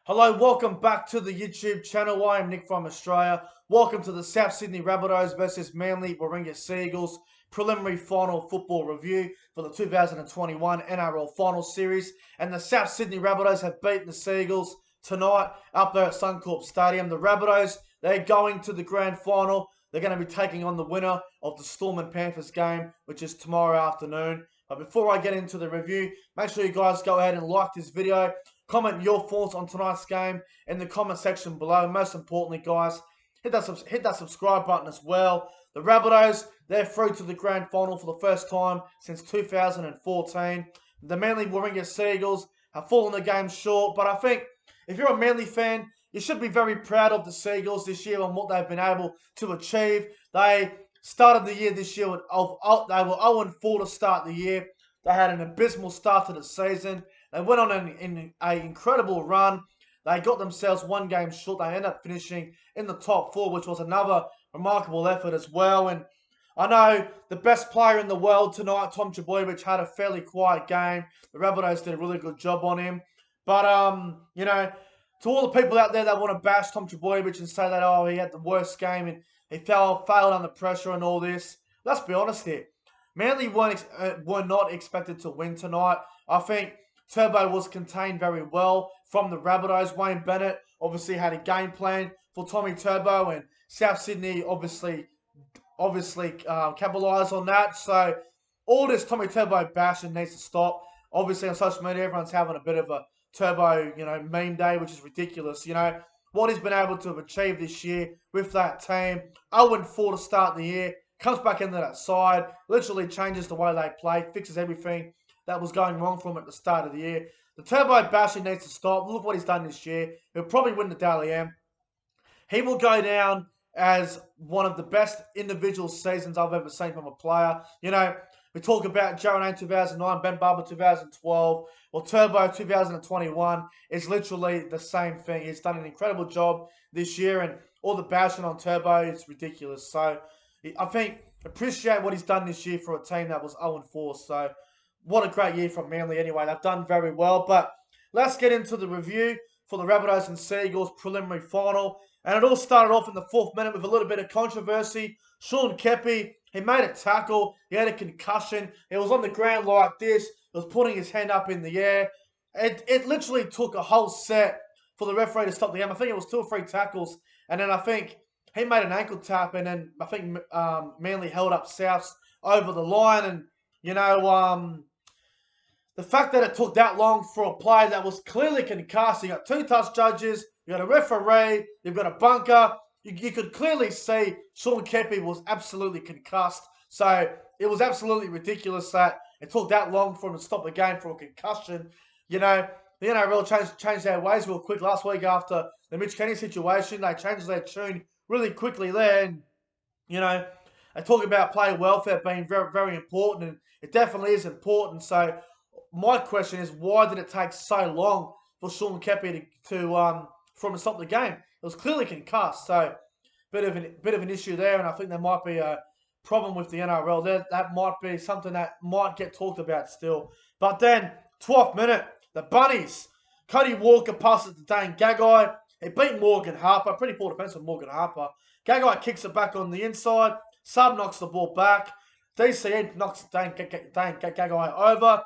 Hello, welcome back to the YouTube channel. I am Nick from Australia. Welcome to the South Sydney Rabbitohs versus Manly Warringah Seagulls preliminary final football review for the 2021 NRL Final Series. And the South Sydney Rabbitohs have beaten the Seagulls tonight up there at Suncorp Stadium. The Rabbitohs, they're going to the grand final. They're going to be taking on the winner of the Storm and Panthers game, which is tomorrow afternoon. But before I get into the review, make sure you guys go ahead and like this video. Comment your thoughts on tonight's game in the comment section below. Most importantly, guys, hit that subscribe button as well. The Rabbitohs, they're through to the grand final for the first time since 2014. The Manly Warringah Seagulls have fallen the game short, but I think if you're a Manly fan, you should be very proud of the Seagulls this year and what they've been able to achieve. They started the year this year they were 0-4 to start the year. They had an abysmal start to the season. They went on an incredible run. They got themselves one game short. They ended up finishing in the top four, which was another remarkable effort as well. And I know the best player in the world tonight, Tom Trbojevic, had a fairly quiet game. The Rabbitohs did a really good job on him. But, to all the people out there that want to bash Tom Trbojevic and say that, oh, he had the worst game and he failed under pressure and all this, let's be honest here. Manly were not expected to win tonight. I think Turbo was contained very well from the Rabbitohs. Wayne Bennett obviously had a game plan for Tommy Turbo, and South Sydney obviously capitalised on that. So all this Tommy Turbo bashing needs to stop. Obviously on social media, everyone's having a bit of a Turbo, meme day, which is ridiculous. What he's been able to achieve this year with that team. 0-4 to start the year. Comes back into that side, literally changes the way they play, fixes everything that was going wrong for him at the start of the year. The Turbo bashing needs to stop. Look what he's done this year. He'll probably win the Dally M. He will go down as one of the best individual seasons I've ever seen from a player. We talk about Jaron 2009, Ben Barber 2012. Well, Turbo 2021 is literally the same thing. He's done an incredible job this year, and all the bashing on Turbo is ridiculous. So I think appreciate what he's done this year for a team that was 0-4. So what a great year from Manly anyway. They've done very well. But let's get into the review for the Rabbitohs and Seagulls preliminary final. And it all started off in the 4th minute with a little bit of controversy. Sean Keppie, he made a tackle. He had a concussion. He was on the ground like this. He was putting his hand up in the air. It literally took a whole set for the referee to stop the game. I think it was 2 or 3 tackles. And then I think he made an ankle tap. And then I think Manly held up Souths over the line. And, the fact that it took that long for a play that was clearly concussed. You got 2 touch judges, you got a referee, you've got a bunker. You could clearly see Sean Keppie was absolutely concussed. So it was absolutely ridiculous that it took that long for him to stop the game for a concussion. The NRL changed their ways real quick last week after the Mitch Kenny situation. They changed their tune really quickly there. And, they talk about player welfare being very, very important. And it definitely is important. So my question is, why did it take so long for Sean Keppie for him to stop the game? It was clearly concussed, so bit of an issue there, and I think there might be a problem with the NRL. That might be something that might get talked about still. But then, 12th minute, the Bunnies. Cody Walker passes to Dane Gagai. He beat Morgan Harper. Pretty poor defense of Morgan Harper. Gagai kicks it back on the inside. Sub knocks the ball back. DCE knocks Dane Gagai over.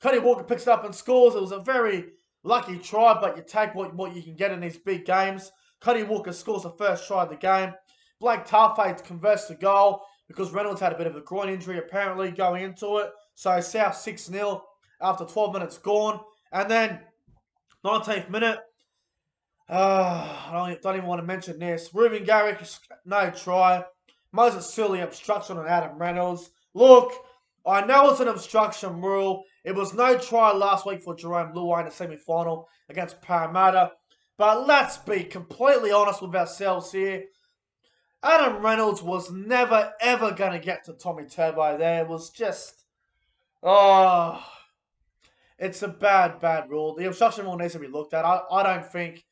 Cody Walker picks it up and scores. It was a very lucky try, but you take what you can get in these big games. Cody Walker scores the first try of the game. Blake Tarfay converts the goal because Reynolds had a bit of a groin injury apparently going into it. So South 6-0 after 12 minutes gone. And then 19th minute. I don't even want to mention this. Ruben Garrick, no try. Moses Sully obstruction on Adam Reynolds. Look, I know it's an obstruction rule. It was no try last week for Jerome Luai in the semi-final against Parramatta. But let's be completely honest with ourselves here. Adam Reynolds was never, ever going to get to Tommy Turbo there. It was just, it's a bad rule. The obstruction rule needs to be looked at. I don't think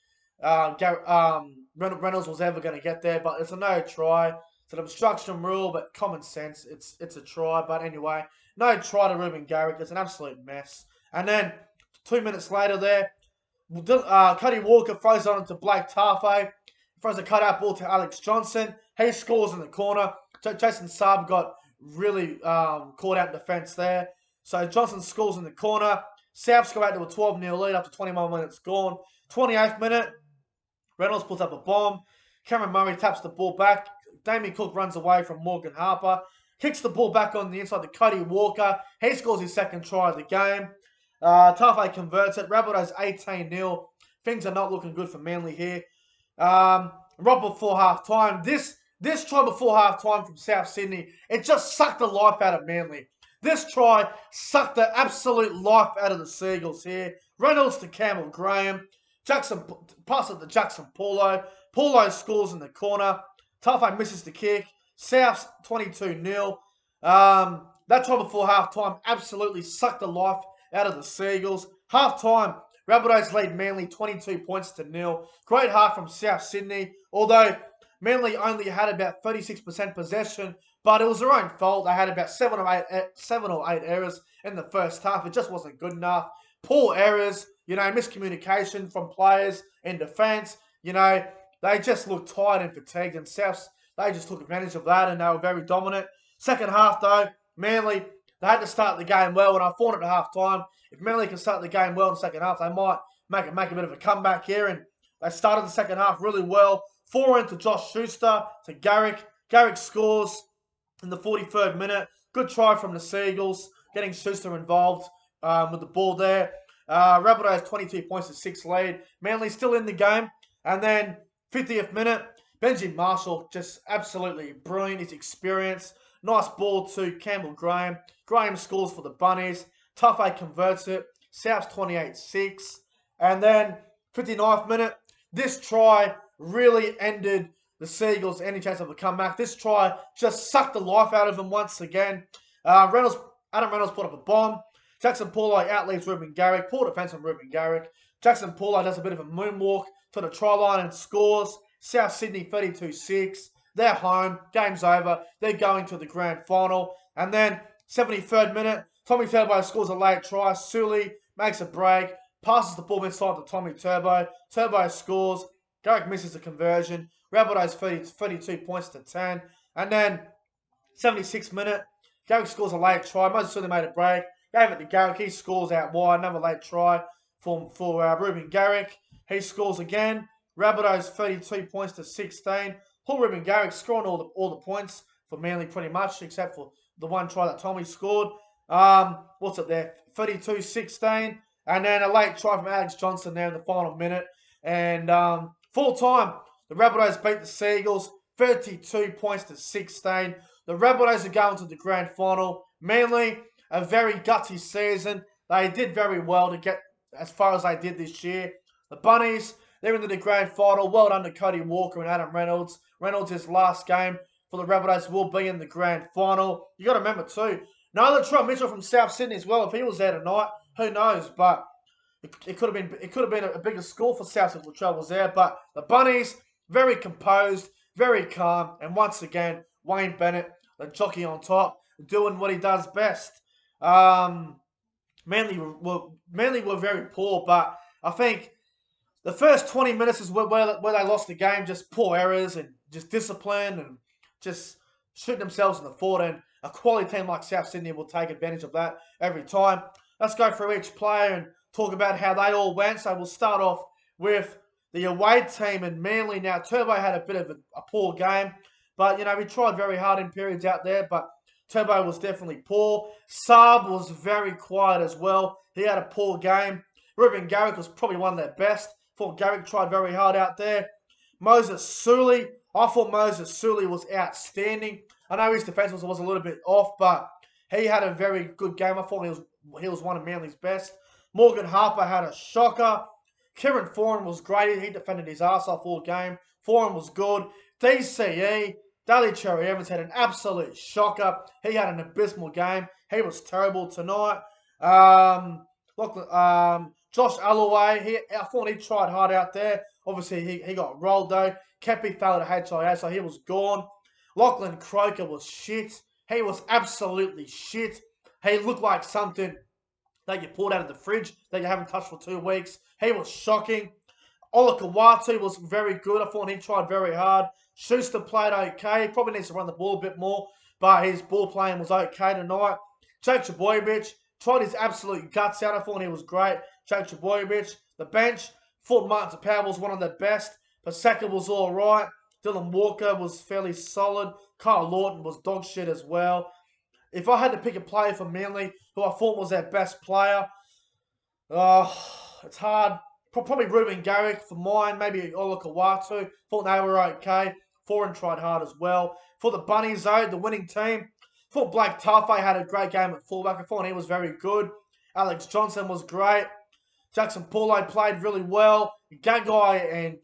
Reynolds was ever going to get there, but it's a no try. It's an obstruction rule, but common sense. It's a try, but anyway, no try to Ruben Garrick. It's an absolute mess. And then 2 minutes later there, Cuddy Walker throws on to Blake Tarfay. Throws a cutout ball to Alex Johnson. He scores in the corner. Jason Saab got really caught out in defence there. So Johnson scores in the corner. Souths go out to a 12-0 lead after 21 minutes gone. 28th minute, Reynolds puts up a bomb. Cameron Murray taps the ball back. Damien Cook runs away from Morgan Harper. Kicks the ball back on the inside to Cuddy Walker. He scores his second try of the game. Tarfay converts it. Rabbitohs 18-0. Things are not looking good for Manly here. Right before half time. This try before half time from South Sydney, it just sucked the life out of Manly. This try sucked the absolute life out of the Seagulls here. Reynolds to Campbell Graham. Jackson passes it to Jackson Paulo. Paulo scores in the corner. Tarfay misses the kick. Souths 22-0. That try before half time absolutely sucked the life out of the Seagulls. Half time, Rabbitohs lead Manly 22 points to 0. Great half from South Sydney, although Manly only had about 36% possession, but it was their own fault. They had about 7 or 8 errors in the first half. It just wasn't good enough. Poor errors, miscommunication from players in defence. They just looked tired and fatigued, and Souths, they just took advantage of that, and they were very dominant. Second half, though, Manly, they had to start the game well, and I thought at half time, if Manly can start the game well in the second half, they might make a bit of a comeback here, and they started the second half really well. 4 into Josh Schuster to Garrick. Garrick scores in the 43rd minute. Good try from the Seagulls, getting Schuster involved with the ball there. Rabbitohs 22 points to 6 lead. Manly still in the game, and then 50th minute, Benji Marshall just absolutely brilliant. His experience. Nice ball to Campbell Graham. Graham scores for the Bunnies. Tarfay converts it. Souths 28-6. And then 59th minute, this try really ended the Seagulls' any chance of a comeback. This try just sucked the life out of them once again. Adam Reynolds put up a bomb. Jackson Paulo outleads Ruben Garrick. Poor defence from Ruben Garrick. Jackson Paulo does a bit of a moonwalk to the try line and scores. South Sydney 32-6. They're home. Game's over. They're going to the grand final. And then 73rd minute, Tommy Turbo scores a late try. Sully makes a break. Passes the ball inside to Tommy Turbo. Turbo scores. Garrick misses the conversion. Rabbitohs 32 points to 10. And then 76th minute, Garrick scores a late try. Moses Sully made a break. Gave it to Garrick. He scores out wide. Another late try for Ruben Garrick. He scores again. Rabbitohs 32 points to 16. Poor Ruben Garrick scoring all the points for Manly pretty much, except for the one try that Tommy scored. What's it there? 32-16. And then a late try from Alex Johnson there in the final minute. And full time, the Rabbitohs beat the Seagulls 32 points to 16. The Rabbitohs are going to the grand final. Manly, a very gutsy season. They did very well to get as far as they did this year. The Bunnies, they're into the grand final. Well done to Cuddy Walker and Adam Reynolds. Reynolds' last game for the Rabbitohs will be in the grand final. You got to remember too, another Trot Mitchell from South Sydney as well. If he was there tonight, who knows? But it could have been a bigger score for South if Latrell was there. But the Bunnies, very composed, very calm, and once again, Wayne Bennett, the jockey on top, doing what he does best. Manly were very poor, but I think the first 20 minutes is where they lost the game. Just poor errors and just discipline and just shooting themselves in the foot. And a quality team like South Sydney will take advantage of that every time. Let's go through each player and talk about how they all went. So we'll start off with the away team in Manly. Now, Turbo had a bit of a poor game, but, we tried very hard in periods out there, but Turbo was definitely poor. Saab was very quiet as well. He had a poor game. Ruben Garrick was probably one of their best. Thought Garrick tried very hard out there. Moses Sully, I thought Moses Sully was outstanding. I know his defence was a little bit off, but he had a very good game. I thought he was one of Manly's best. Morgan Harper had a shocker. Kieran Foran was great. He defended his ass off all game. Foran was good. DCE, Daly Cherry Evans had an absolute shocker. He had an abysmal game. He was terrible tonight. Josh Alloway, I thought he tried hard out there. Obviously, he got rolled though. Kepi failed at HIA, so he was gone. Lachlan Croker was shit. He was absolutely shit. He looked like something that you pulled out of the fridge that you haven't touched for 2 weeks. He was shocking. Olakawatu was very good. I thought he tried very hard. Schuster played okay. He probably needs to run the ball a bit more, but his ball playing was okay tonight. Jake Trbojevic tried his absolute guts out. I thought he was great. Jake Trbojevic. The bench, thought Martin Tapau was one of the best. Paseka was all right. Dylan Walker was fairly solid. Kyle Lawton was dog shit as well. If I had to pick a player for Manly who I thought was their best player, it's hard. Probably Ruben Garrick for mine. Maybe Olakawatu. Thought they were okay. Foreign tried hard as well. For the Bunnies, though, the winning team, thought Blake Tafe had a great game at fullback. I thought he was very good. Alex Johnson was great. Jackson Paulo played really well. Gagai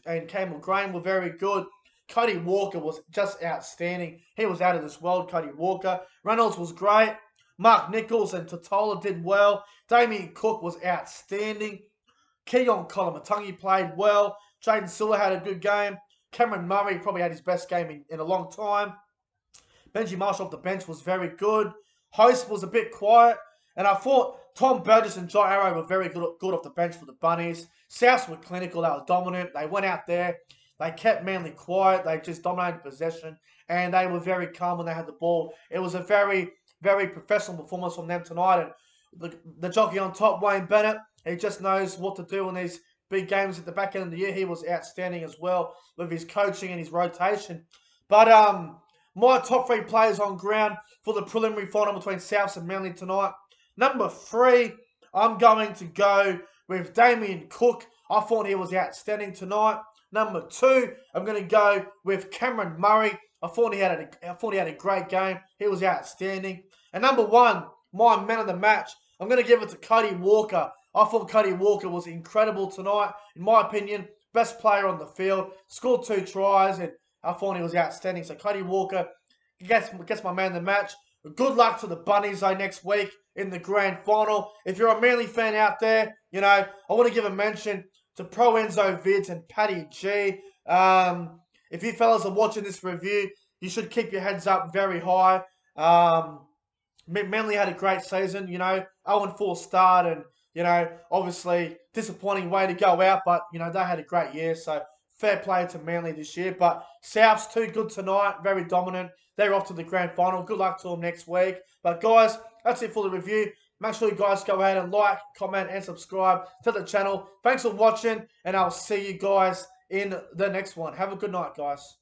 and Campbell Graham were very good. Cody Walker was just outstanding. He was out of this world, Cody Walker. Reynolds was great. Mark Nichols and Totola did well. Damien Cook was outstanding. Keegan Kolamatangi played well. Jaden Silver had a good game. Cameron Murray probably had his best game in a long time. Benji Marshall off the bench was very good. Host was a bit quiet. And I thought Tom Burgess and Jai Arrow were very good off the bench for the Bunnies. Souths were clinical. They were dominant. They went out there. They kept Manly quiet. They just dominated possession. And they were very calm when they had the ball. It was a very, very professional performance from them tonight. And the jockey on top, Wayne Bennett, he just knows what to do in these big games at the back end of the year. He was outstanding as well with his coaching and his rotation. But my top 3 players on ground for the preliminary final between Souths and Manly tonight. Number 3, I'm going to go with Damien Cook. I thought he was outstanding tonight. Number 2, I'm going to go with Cameron Murray. I thought he had a great game. He was outstanding. And number 1, my man of the match, I'm going to give it to Cody Walker. I thought Cody Walker was incredible tonight. In my opinion, best player on the field. Scored 2 tries, and I thought he was outstanding. So Cody Walker gets my man of the match. Good luck to the Bunnies, though, next week in the grand final. If you're a Manly fan out there, you know, I want to give a mention to Pro Enzo Vids and Paddy G. If you fellas are watching this review, you should keep your heads up very high. Manly had a great season, you know, 0-4 start, and, you know, obviously disappointing way to go out, but, you know, they had a great year, so fair play to Manly this year. But Souths, too good tonight, very dominant. They're off to the grand final. Good luck to them next week. But guys, that's it for the review. Make sure you guys go ahead and like, comment, and subscribe to the channel. Thanks for watching, and I'll see you guys in the next one. Have a good night, guys.